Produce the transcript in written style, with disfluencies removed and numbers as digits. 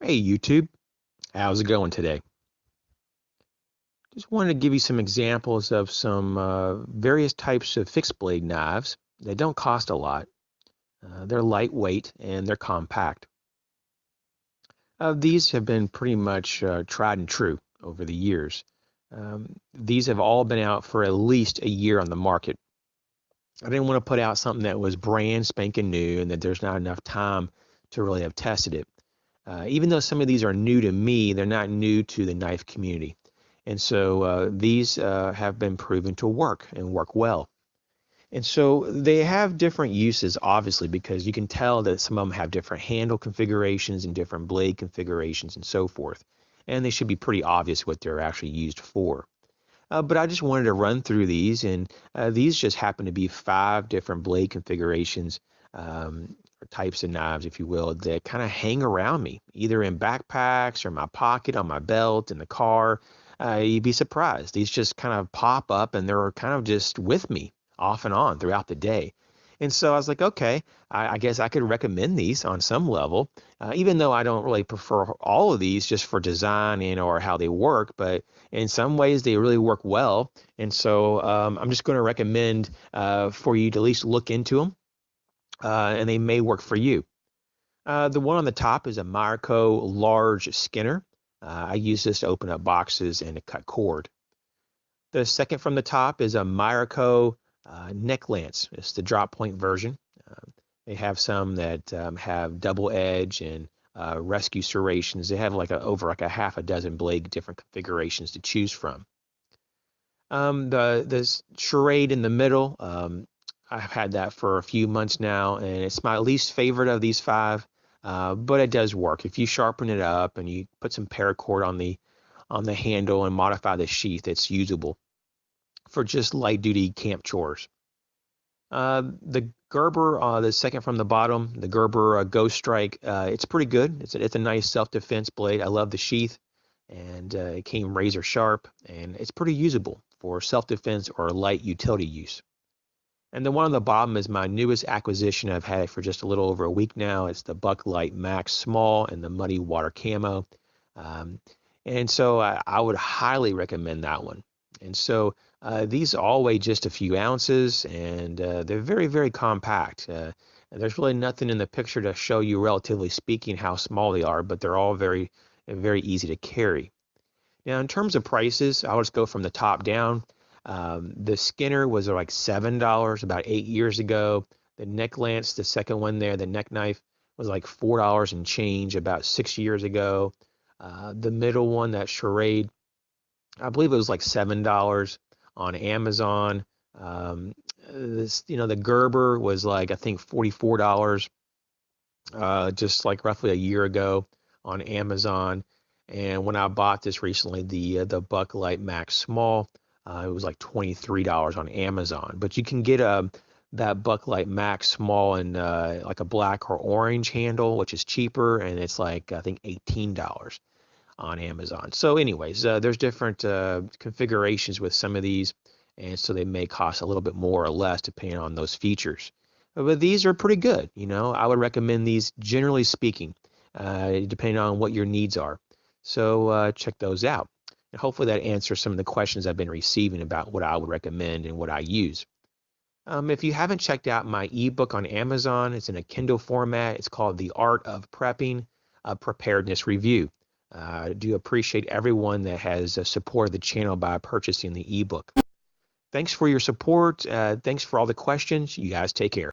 Hey YouTube, how's it going today? Just wanted to give you some examples of some various types of fixed blade knives. They don't cost a lot. They're lightweight and they're compact. These have been pretty much tried and true over the years. These have all been out for at least a year on the market. I didn't want to put out something that was brand spanking new and that there's not enough time to really have tested it. Even though some of these are new to me, they're not new to the knife community. And so these have been proven to work and work well. And so they have different uses, obviously, because you can tell that some of them have different handle configurations and different blade configurations and so forth. And they should be pretty obvious what they're actually used for. But I just wanted to run through these, and these just happen to be 5 different blade configurations, or types of knives, if you will, that kind of hang around me, either in backpacks or my pocket, on my belt, in the car. You'd be surprised. These just kind of pop up, and they're kind of just with me off and on throughout the day. And so I was like, okay, I guess I could recommend these on some level, even though I don't really prefer all of these just for design and or how they work, but in some ways they really work well. And so I'm just going to recommend for you to at least look into them, and they may work for you. The one on the top is a Miyako large Skinner. I use this to open up boxes and to cut cord. The second from the top is a Miyako neck lance. It's the drop point version. They have some that have double edge and rescue serrations. They have over like a half a dozen blade different configurations to choose from. The Schrade in the middle, I've had that for a few months now, and it's my least favorite of these 5, but it does work. If you sharpen it up and you put some paracord on the handle and modify the sheath, it's usable for just light duty camp chores. The Gerber, the second from the bottom, the Gerber Ghost Strike, it's pretty good. It's a nice self-defense blade. I love the sheath, and it came razor sharp, and it's pretty usable for self-defense or light utility use. And the one on the bottom is my newest acquisition. I've had it for just a little over a week now. It's the Bucklight Max Small in the Muddy Water Camo. And so I would highly recommend that one. And so these all weigh just a few ounces, and they're very, very compact. There's really nothing in the picture to show you, relatively speaking, how small they are, but they're all very, very easy to carry. Now, in terms of prices, I'll just go from the top down. The Skinner was like $7 about 8 years ago. The neck lance, the second one there, the neck knife, was like $4 and change about 6 years ago. The middle one, that Schrade, I believe it was like $7 on Amazon. The Gerber was like, I think, $44, just like roughly a year ago on Amazon. And when I bought this recently, the Bucklight Max Small, it was like $23 on Amazon. But you can get that Bucklight Max Small in like a black or orange handle, which is cheaper, and it's like, I think, $18 on Amazon. So anyways, there's different configurations with some of these, and so they may cost a little bit more or less depending on those features. But these are pretty good. I would recommend these, generally speaking, depending on what your needs are. So check those out. And hopefully that answers some of the questions I've been receiving about what I would recommend and what I use. If you haven't checked out my ebook on Amazon, it's in a Kindle format. It's called The Art of Prepping, a Preparedness Review. I do appreciate everyone that has supported the channel by purchasing the ebook. Thanks for your support. Thanks for all the questions. You guys take care.